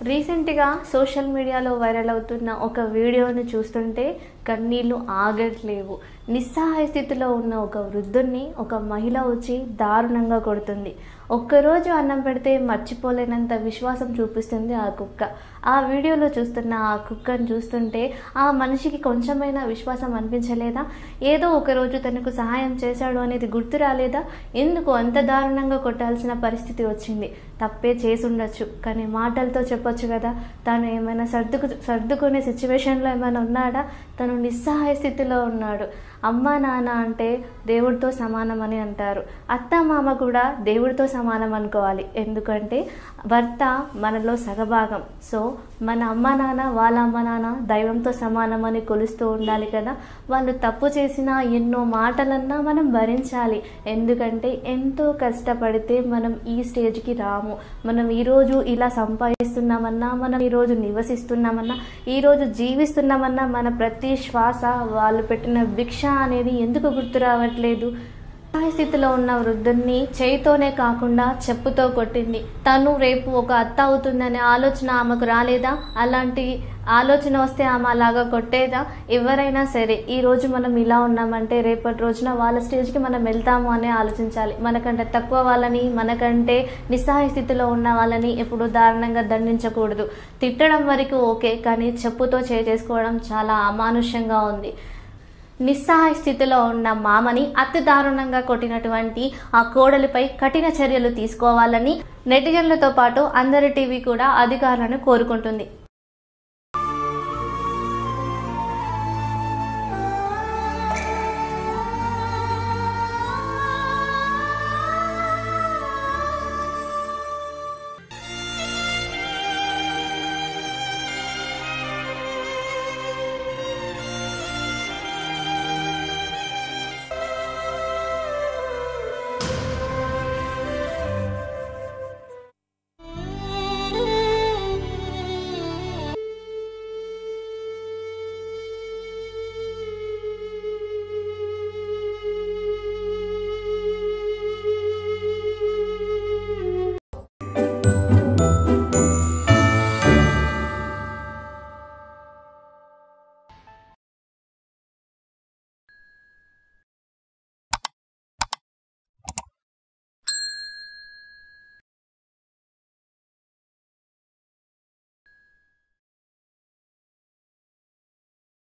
రీసెంట్‌గా సోషల్ మీడియాలో వైరల్ అవుతున్న ఒక వీడియోని చూస్తుంటే కన్నీళ్లు ఆగట్లేవు. నిస్సహాయ స్థితిలో ఉన్న ఒక వృద్ధుడిని ఒక మహిళ వచ్చి దారుణంగా కొడుతుంది. ఒక్కరోజు అన్నం పెడితే మర్చిపోలేనంత విశ్వాసం చూపిస్తుంది ఆ కుక్క. ఆ వీడియోలో చూస్తున్న ఆ కుక్కను చూస్తుంటే ఆ మనిషికి కొంచెమైనా విశ్వాసం అనిపించలేదా? ఏదో ఒకరోజు తనకు సహాయం చేశాడు అనేది గుర్తు రాలేదా? ఎందుకు అంత దారుణంగా కొట్టాల్సిన పరిస్థితి వచ్చింది? తప్పే చేసుండొచ్చు, కానీ మాటలతో చెప్పొచ్చు కదా. తను ఏమైనా సర్దుకునే సిచ్యువేషన్లో ఏమైనా ఉన్నాడా? తను నిస్సహాయ స్థితిలో ఉన్నాడు. అమ్మ నాన్న అంటే దేవుడితో సమానం అని అంటారు. అత్త మామ కూడా దేవుడితో సమానం అనుకోవాలి. ఎందుకంటే భర్త మనలో సగభాగం. సో మన అమ్మ నాన్న వాళ్ళ అమ్మ నాన్న దైవంతో సమానం అని కొలుస్తూ ఉండాలి కదా. వాళ్ళు తప్పు చేసినా ఎన్నో మాటలన్నా మనం భరించాలి. ఎందుకంటే ఎంతో కష్టపడితే మనం ఈ స్టేజ్కి రాము. మనం ఈరోజు ఇలా సంపాదిస్తున్నామన్నా, మనం ఈరోజు నివసిస్తున్నామన్నా, ఈరోజు జీవిస్తున్నామన్నా మన ప్రతి శ్వాస వాళ్ళు పెట్టిన భిక్ష అనేది ఎందుకు గుర్తు రావట్లేదు? స్థితిలో ఉన్న వృద్ధుడిని చేయితోనే కాకుండా చెప్పుతో కొట్టింది. తను రేపు ఒక అత్త అవుతుందనే ఆలోచన ఆమెకు రాలేదా? అలాంటి ఆలోచన వస్తే ఆమె అలాగా కొట్టేదా? ఎవరైనా సరే ఈరోజు మనం ఇలా ఉన్నామంటే రేపటి రోజున వాళ్ళ స్టేజ్కి మనం వెళ్తాము అనే ఆలోచించాలి. మనకంటే తక్కువ వాళ్ళని, మనకంటే నిస్సహాయ స్థితిలో ఉన్న వాళ్ళని ఎప్పుడు దారుణంగా దండించకూడదు. తిట్టడం వరకు ఓకే, కానీ చెప్పుతో చేసుకోవడం చాలా అమానుష్యంగా ఉంది. నిస్సహాయ స్థితిలో ఉన్న మామని అతి దారుణంగా కొట్టినటువంటి ఆ కోడలిపై కఠిన చర్యలు తీసుకోవాలని నెటిజన్లతో పాటు అందరి టీవీ కూడా అధికారులను కోరుకుంటుంది.